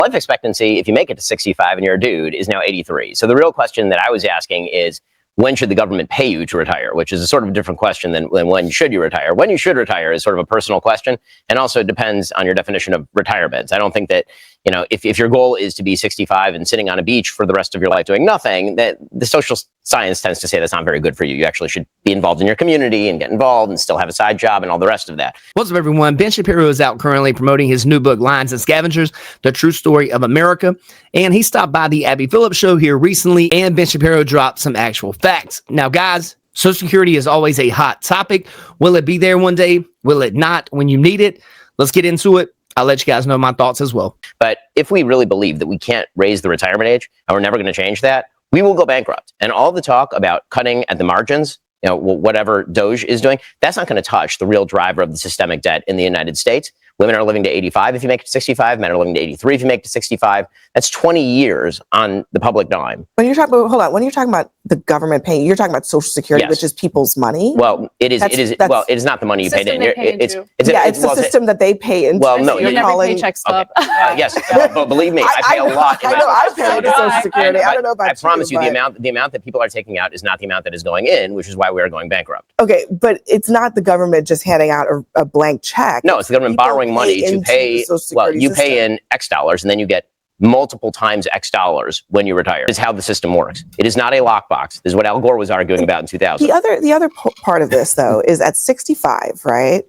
Life expectancy, if you make it to 65 and you're a dude, is now 83. So the real question that I was asking is, when should the government pay you to retire? Which is a sort of different question than when should you retire. When you should retire is sort of a personal question, and also depends on your definition of retirement. I don't think that, if your goal is to be 65 and sitting on a beach for the rest of your life doing nothing, that the social science tends to say that's not very good for you. You actually should be involved in your community and get involved and still have a side job and all the rest of that. What's up, everyone? Ben Shapiro is out currently promoting his new book, Lions and Scavengers, The True Story of America. And he stopped by the Abby Phillips show here recently, and Ben Shapiro dropped some actual facts. Now, guys, Social Security is always a hot topic. Will it be there one day? Will it not when you need it? Let's get into it. I'll let you guys know my thoughts as well. But if we really believe that we can't raise the retirement age and we're never going to change that, we will go bankrupt. And all the talk about cutting at the margins, whatever Doge is doing, that's not going to touch the real driver of the systemic debt in the United States. Women are living to 85 if you make it to 65. Men are living to 83 if you make it to 65. That's 20 years on the public dime. When you're talking about the government paying, you're talking about Social Security, yes, which is people's money. Well, it is. Well, it is not the money you paid in. It's the system that they pay into. Well, no, you're calling paycheck stub. Okay. Yes, but believe me, I pay a lot. I know I pay into Social Security. I don't know about you. I promise you, the amount that people are taking out is not the amount that is going in, which is why we are going bankrupt. Okay, but it's not the government just handing out a blank check. No, it's the government borrowing money to pay. Well, you pay in X dollars, and then you get multiple times X dollars when you retire. Is how the system works. It is not a lockbox. This is what Al Gore was arguing about in 2000. The other part of this, though, is at 65, right?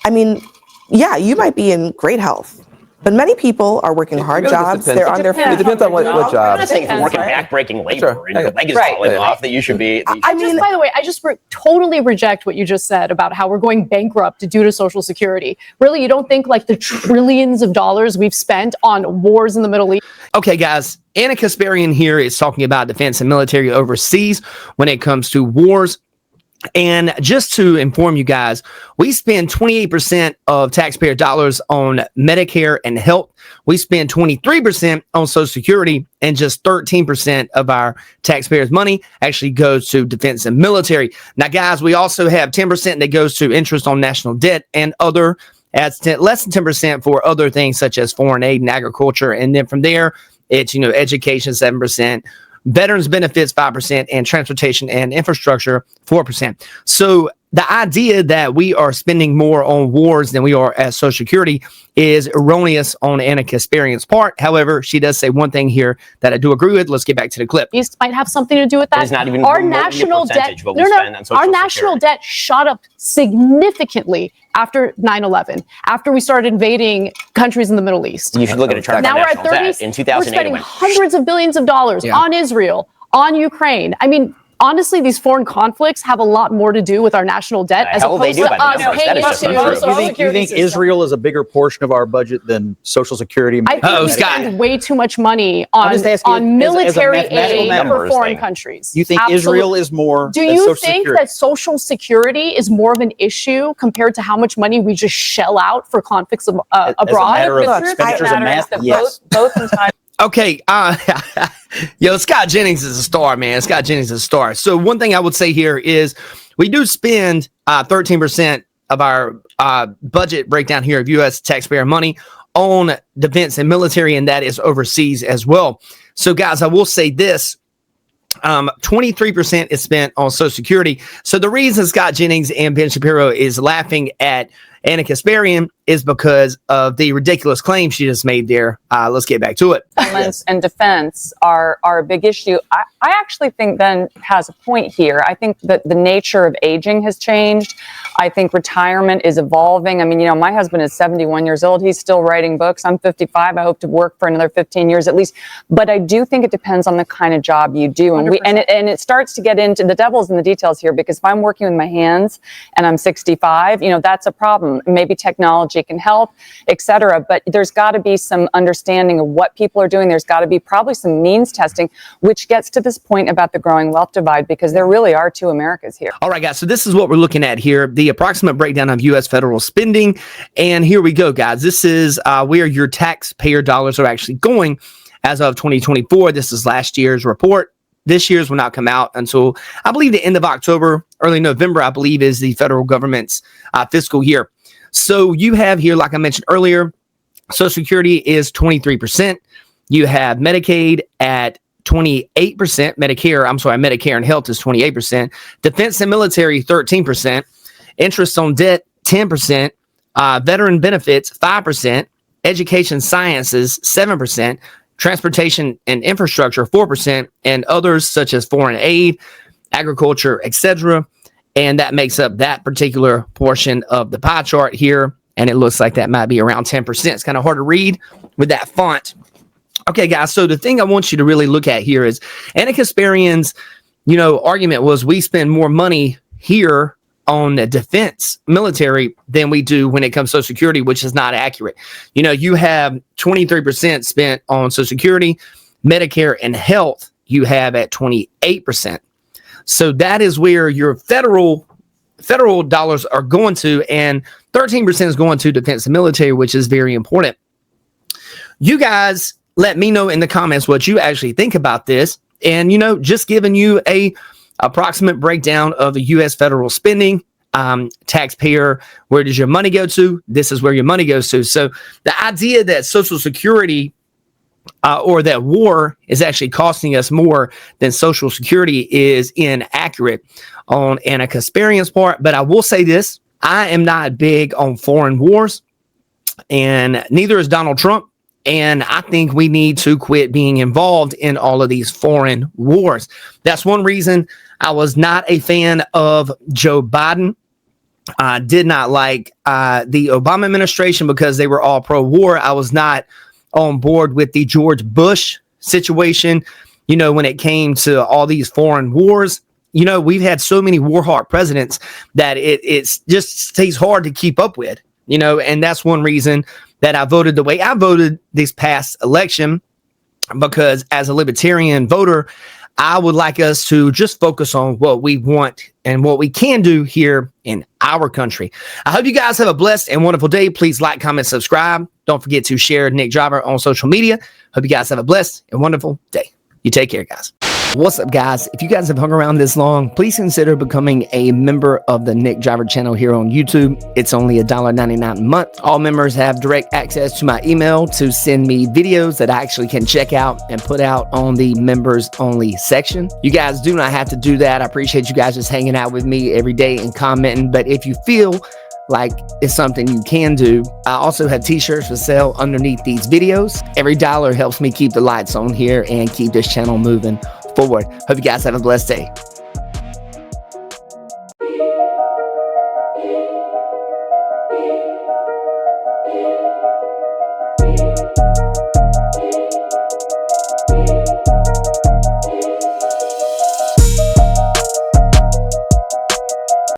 I mean, yeah, you might be in great health, but many people are working hard jobs. They're on their feet. It depends on what job. I'm not saying if you're working back-breaking labor and your leg is falling off that you should be. I mean, by the way, I just totally reject what you just said about how we're going bankrupt due to Social Security. Really, you don't think like the trillions of dollars we've spent on wars in the Middle East? Okay, guys, Ana Kasparian here is talking about defense and military overseas when it comes to wars. And just to inform you guys, we spend 28% of taxpayer dollars on Medicare and health. We spend 23% on Social Security, and just 13% of our taxpayers' money actually goes to defense and military. Now, guys, we also have 10% that goes to interest on national debt and other, less than 10% for other things such as foreign aid and agriculture. And then from there, it's, education, 7%. Veterans benefits 5%, and transportation and infrastructure 4%. So the idea that we are spending more on wars than we are at Social Security is erroneous on Ana Kasparian's part. However, she does say one thing here that I do agree with. Let's get back to the clip. These might have something to do with that. It's not even our national debt. Our national debt shot up significantly after 9/11, after we started invading countries in the Middle East. You should look at a chart. Now we're at 30. In 2008, we're spending hundreds of billions of dollars on Israel, on Ukraine. I mean, honestly, these foreign conflicts have a lot more to do with our national debt as opposed to us paying into Social Security. You think Israel is a bigger portion of our budget than Social Security? I think we spend way too much money on military aid for foreign countries. You think Israel is more? Do you think that Social Security is more of an issue compared to how much money we just shell out for conflicts abroad? As a matter of expenditures and math, yes. Both entitled. Okay, Scott Jennings is a star, man. Scott Jennings is a star. So one thing I would say here is we do spend 13% of our budget breakdown here of U.S. taxpayer money on defense and military, and that is overseas as well. So, guys, I will say this. 23% is spent on Social Security. So the reason Scott Jennings and Ben Shapiro is laughing at Ana Kasparian is because of the ridiculous claim she just made there. Let's get back to it. And defense are a big issue. I actually think Ben has a point here. I think that the nature of aging has changed. I think retirement is evolving. I mean, my husband is 71 years old. He's still writing books. I'm 55. I hope to work for another 15 years at least. But I do think it depends on the kind of job you do. And it starts to get into the devil's in the details here, because if I'm working with my hands and I'm 65, that's a problem. Maybe technology can help, et cetera. But there's got to be some understanding of what people are doing. There's got to be probably some means testing, which gets to this point about the growing wealth divide, because there really are two Americas here. All right, guys. So this is what we're looking at here, the approximate breakdown of U.S. federal spending. And here we go, guys. This is where your taxpayer dollars are actually going as of 2024. This is last year's report. This year's will not come out until, I believe, the end of October, early November, I believe, is the federal government's fiscal year. So you have here, like I mentioned earlier, Social Security is 23%. You have Medicaid at 28%. Medicare and health is 28%. Defense and military, 13%. Interest on debt, 10%. Veteran benefits, 5%. Education sciences, 7%. Transportation and infrastructure, 4%. And others such as foreign aid, agriculture, etc. And that makes up that particular portion of the pie chart here. And it looks like that might be around 10%. It's kind of hard to read with that font. Okay, guys, so the thing I want you to really look at here is Ana Kasparian's, argument was we spend more money here on the defense military than we do when it comes to Social Security, which is not accurate. You have 23% spent on Social Security, Medicare, and health you have at 28%. So that is where your federal dollars are going to, and 13% is going to defense and military, which is very important. You guys let me know in the comments what you actually think about this. And, just giving you a approximate breakdown of the U.S. federal spending, taxpayer, where does your money go to? This is where your money goes to. So the idea that Social Security or that war is actually costing us more than Social Security is inaccurate on Ana Kasparian's part. But I will say this, I am not big on foreign wars, and neither is Donald Trump. And I think we need to quit being involved in all of these foreign wars. That's one reason I was not a fan of Joe Biden. I did not like the Obama administration because they were all pro-war. I was not on board with the George Bush situation, when it came to all these foreign wars. We've had so many war-hard presidents that it's just stays hard to keep up with, and that's one reason that I voted the way I voted this past election, because as a libertarian voter, I would like us to just focus on what we want and what we can do here in our country. I hope you guys have a blessed and wonderful day. Please like, comment, subscribe. Don't forget to share Nick Driver on social media. Hope you guys have a blessed and wonderful day. You take care, guys. What's up, guys? If you guys have hung around this long, please consider becoming a member of the Nick Driver channel here on YouTube. It's only $1.99 a month. All members have direct access to my email to send me videos that I actually can check out and put out on the members only section. You guys do not have to do that. I appreciate you guys just hanging out with me every day and commenting. But if you feel like it's something you can do, I also have t-shirts for sale underneath these videos. Every dollar helps me keep the lights on here and keep this channel moving forward. Hope you guys have a blessed day.